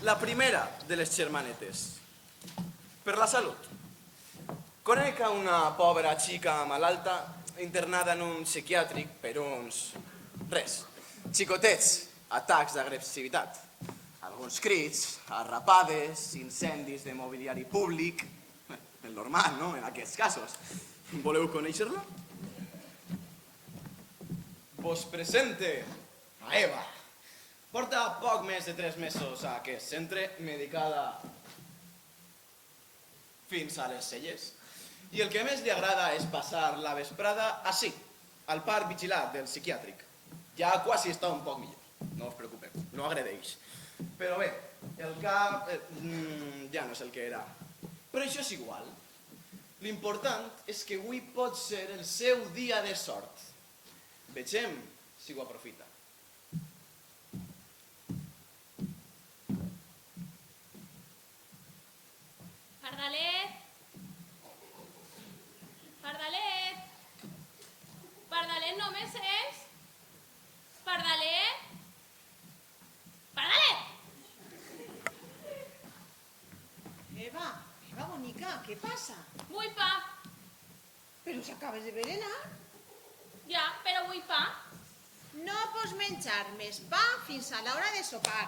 La primera de les germanetes. Per la salut. Conec a una pobra xica malalta internada en un psiquiàtric per uns... xicotets, atacs d'agressivitat. Alguns crits, arrapades, incendis de mobiliari públic... El normal, no?, en aquests casos. Voleu conèixer-la? Vos presente a Eva. Porta poc més de 3 mesos a aquest centre, medicada fins a les celles. I el que més li agrada és passar la vesprada així, al parc vigilat del psiquiàtric. Ja quasi està un poc millor, no us preocupeu, no agredeix. Però bé, el cap ja no és el que era. Però això és igual. L'important és que avui pot ser el seu dia de sort. Vegem si ho aprofita. Pardalet! Pardalet! Pardalet, no me sents? Pardalet! Pardalet! Eva, bonica, què passa? Vull pa. Però s'acabes de berenar? Ja, però vull pa. No pots menjar més pa fins a l'hora de sopar.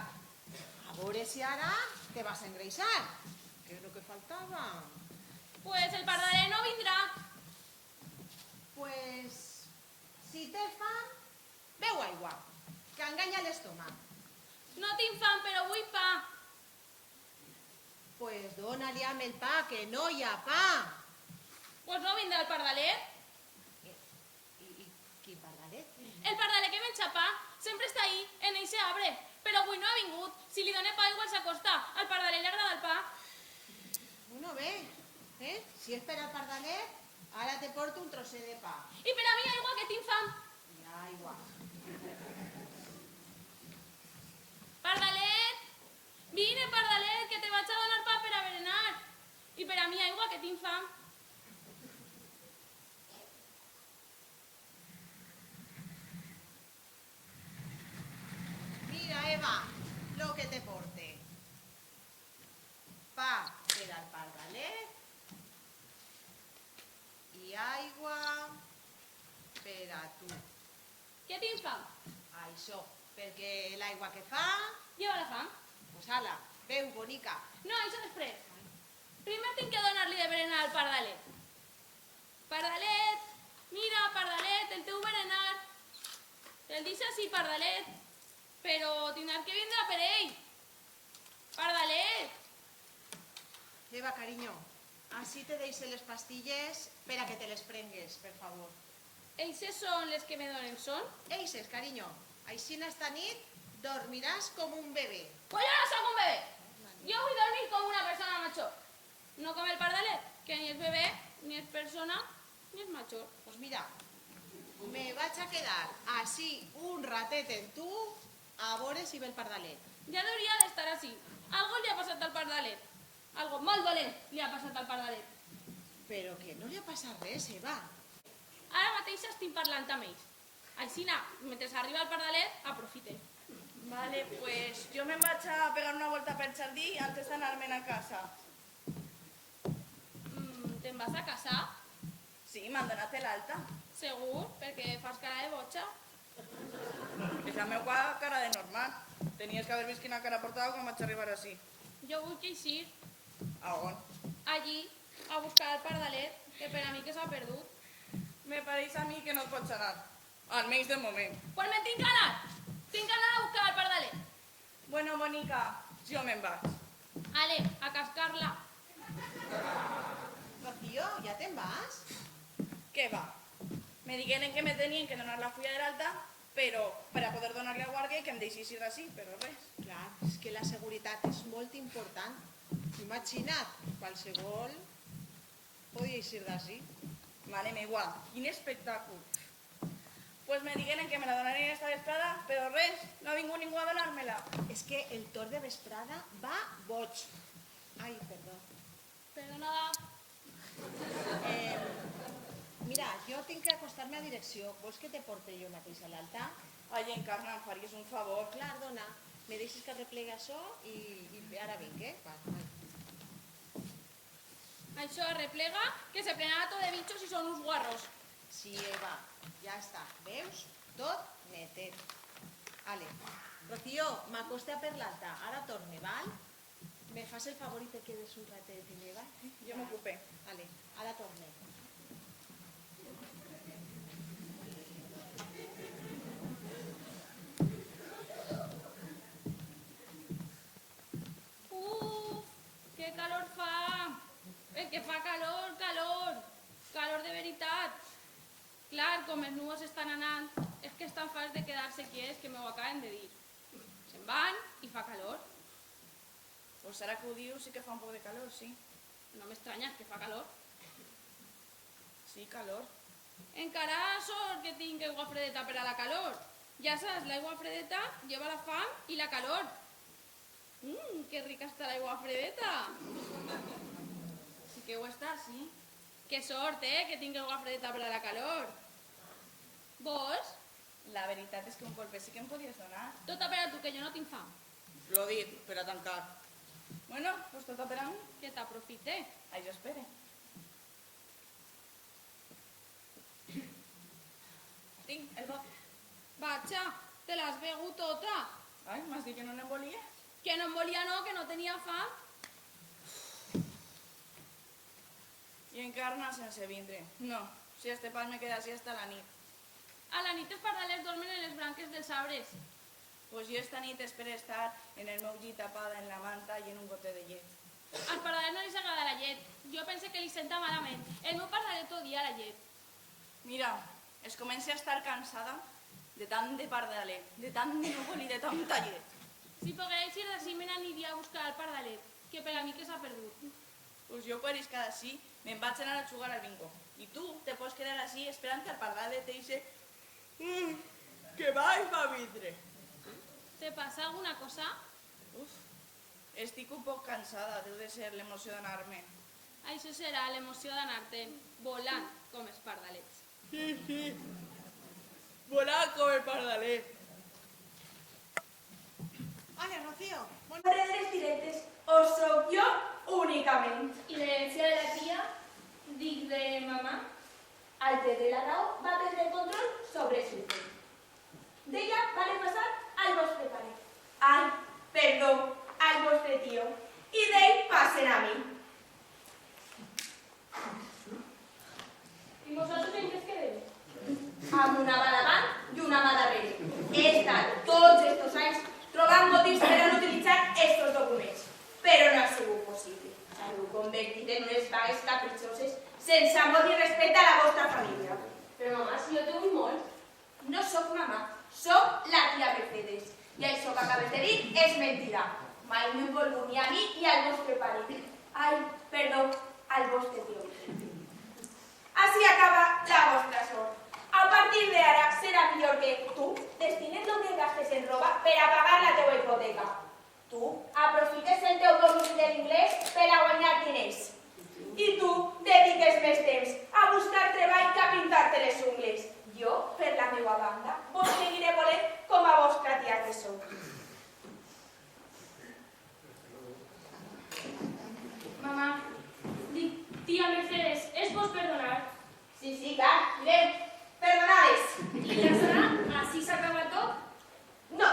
A veure si ara te vas engreixar. Que és el que faltava. Pues el pardalet no vindrà. Pues, si tens fam, beu aigua, que enganya l'estómac. No tinc fam, però vull pa. Pues dóna-li amb el pa, que no hi ha pa. Pues no vindrà el pardalet. I quin pardalet? El pardalet que menja pa sempre està ahí, en eixe arbre. Però avui no ha vingut. Si li dóna pa igual s'acosta. Al pardalet li agrada el pa. Bueno, bé, si és per al pardalet, ara te porto un trosset de pa. I per a mi aigua, que tinc fam. I aigua. Pardalet! Vine, pardalet, que te vaig a donar pa per a berenar. I per a mi aigua, que tinc fam. Mira, Eva, lo que te porte. Pa per al pardalet i aigua per a tu. Que tinc fam. Això, perquè l'aigua que fa, Lleva la fam. pues ala, beu, bonica. No, això després. Primer tinc que donar-li de berenar al pardalet. Pardalet, mira, pardalet, el teu berenar. El deixa així, pardalet, però tindràs que vindre per ell. Pardalet. Eva, cariño, així te deixo les pastilles per a que te les prengues, per favor. Eixes són les que me donen son? Eixes, cariño, així esta nit dormiràs com un bebè. Pues yo no soy un bebé. Yo voy a dormir como una persona mayor. No como el pardalet, que ni es bebé, ni es persona, ni es mayor. Pues mira, me vaig a quedar així un ratet en tu a veure si ve el pardalet. Ya debería de estar así. Algo le ha pasado al pardalet. Algo molt dolent li ha passat al pardalet. Però que no li ha passat res, Eva. Ara mateix estic parlant amb ells. Així, mentre arriba el pardalet, aprofite. Vale, pues yo me vaig a pegar una vuelta pel jardí antes d'anar-me'n a casa. Te'n vas a casar? Sí, m'han donat l'alta. Segur? Perquè fas cara de botxa. És la meva cara de normal. Tenies que haver vist quina cara portava quan vaig arribar així. Jo vull que eixir A on? allí a buscar el pardalet, que per a mi que s'ha perdut. Me pareix a mi que no et pots anar. Almenys de moment. Pues me tinc que anar. Tinc que anar a buscar el pardalet. Bueno, bonica, jo me'n vaig. Ale, a cascar-la. Rocío, ¿ya te vas? Què va? Me digueren que me tenien que donar la fulla de l'alta, però per a poder donar-li a guàrdia i que em deixés ir d'ací, però res. Clar, és que la seguretat és molt important. Imagina't, qualsevol podia eixir d'ací. M'anem igual. Quin espectacle. Pues me digueren que me la donarien esta vesprada, però res, no ha vingut ningú a donar-me-la. És que el torn de vesprada va boig. Ai, perdó. Perdonada. Mira, jo tinc que acostar-me a direcció. Vols que te porte jo mateix a l'alta? Ai, encarna, em faries un favor. Clar, dona. Me deixes que replega això i ara vinc, eh? Va. Això arreplega, que se plena tot de bitxos i són uns guarros. Sí, Eva, ja està. Veus? Tot netet. Ale, Rocío, m'acosta per l'alta. Ara torne, val? Me fas el favor i te quedes un ratet, Eva? Jo m'ocupé. Ale, ara torne. Que calor fa! Que fa calor, calor! Calor de veritat! Clar, com els núvols estan anant, és que estan farts de quedar-se quiets, que m'ho acaben de dir. Se'n van i fa calor. Pues ara que ho dius sí que fa un poc de calor, sí. No m'estranya, que fa calor. Sí, calor. Encara sort que tinc aigua fredeta per a la calor. Ja saps, l'aigua fredeta lleva la fam i la calor. Que rica està l'aigua fredeta. Sí que ho està, sí. Que sort, que tinc aigua fredeta per a la calor. Vos? La veritat és que un colpe sí que em podies donar. Tota per a tu, que jo no tinc fam. Lo dit, per a tancar. Bueno, pues tota per a mi. Que t'aprofite. Ai, jo espere. Tinc el got. Vaja, te l'has begut tota. Ai, m'has dit que no n'en volia? Que no em volia no, que no tenia fam. I encarna sense vindre. No, si este pas me queda així hasta la nit. A la nit els pardalers dormen en les branques dels arbres. Pues jo esta nit espero estar en el meu llit tapada en la manta i en un gote de llet. Als pardalers no li agrada la llet. Jo pense que li senta malament. El meu pardalet odia la llet. Mira, es comença a estar cansada de tant de pardalet, de tant de núvol i de tanta llet. Si pogués ir d'ací me n'aniria a buscar el pardalet, que per a mi que s'ha perdut. Pues jo quan isca d'ací me'n vaig anar a jugar al bingo. I tu te pots quedar així esperant que el pardalet te dice que vaig va vindre. Te passa alguna cosa? Uf, estic un poc cansada, deu de ser l'emoció d'anar-me. Això serà l'emoció d'anar-te'n volant com els pardalets. Sí, volant com el pardalet. Ale, Rocío, Padre de les tiretes, o soc jo únicament. I l'herència de la tia, dic de mamà, Al perdre la raó va perdre el control sobre el sucre. D'ella vale passar al vostre pare. Ai, perdó, al vostre tio. I d'ell passen a mi. i vosaltres en què es quedeu? Amb una mà davant i una mà darrere. He estat tots estos anys trobant motius per a no utilitzar estos documents, però no ha sigut possible. S'han convertit en unes vagues capritxoses sense amor ni respecte a la vostra família. Però mamà, si jo t'ho vull molt. No sóc mamà, sóc la tia Mercedes. I això que acabes de dir és mentida. Mai no he volgut ni a mi ni al vostre pare. Ai, perdó, al vostre tio. Així acaba la vostra sort. A partir d'ara serà millor que tu destines el que gastes en roba per a pagar la teua hipoteca. Tu aprofites el teu domini de l'inglès per a guanyar diners. I tu dediques més temps a buscar treball que a pintar-te les ungles. Jo, per la meva banda, vos seguiré volent com a vostra tia que sóc. Mamà, dic, tia Mercedes, és vos perdonar. Sí, clar, mireu, perdonades. I ja serà? Així s'acaba tot? No,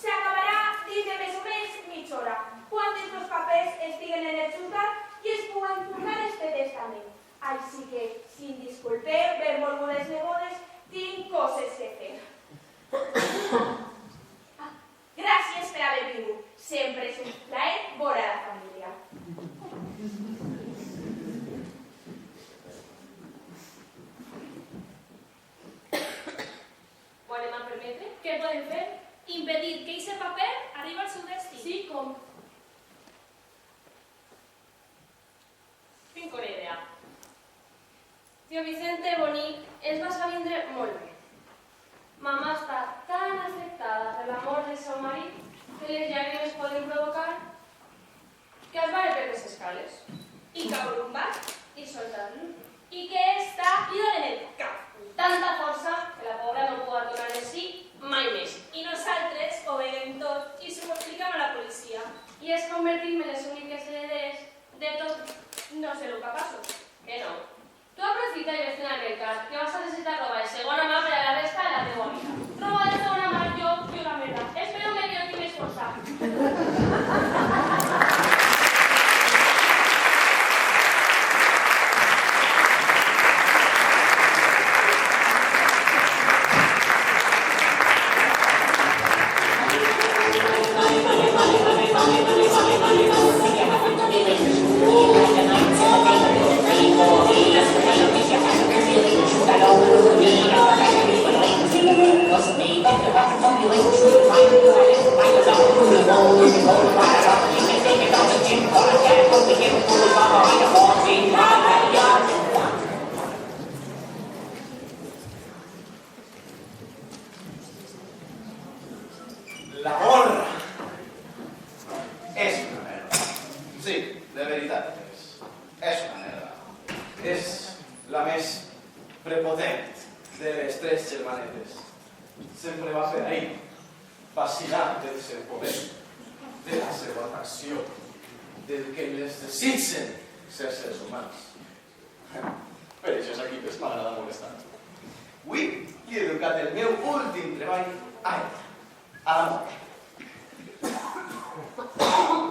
s'acabarà dins de més o menys mitja hora, quan els papers estiguen en el jutjat i es puguen tornar este testament. Així que, si em disculpeu, benvolgudes nebodes, tinc coses que fer. Gràcies per haver vingut. Sempre és un plaer veure la família. Ho anem a permetre? Què podem fer? Impedir que aquest paper arribi al seu destí. Sí, com? Tinc una idea. Tio Vicente bonic, es va vindre molt bé. Mamà està tan afectada per la mort del seu marit que les llàgrimes poden provocar que es va per les escales i caure un bat i soltar-lo. I que està i en el cap. Tanta força que la pobra no pot tornar en si mai més. I nosaltres ho veiem tot i s'ho L'amor és una merda. Sí, de veritat que és. És una merda. És la més prepotent de les tres germanetes. Sempre va per ahí, fascinant del seu poder, de la seva atracció, del que les desitgen ser éssers humans. Per això és aquí que m'agrada molestar. Avui he educat el meu últim treball a ella, a l'amor.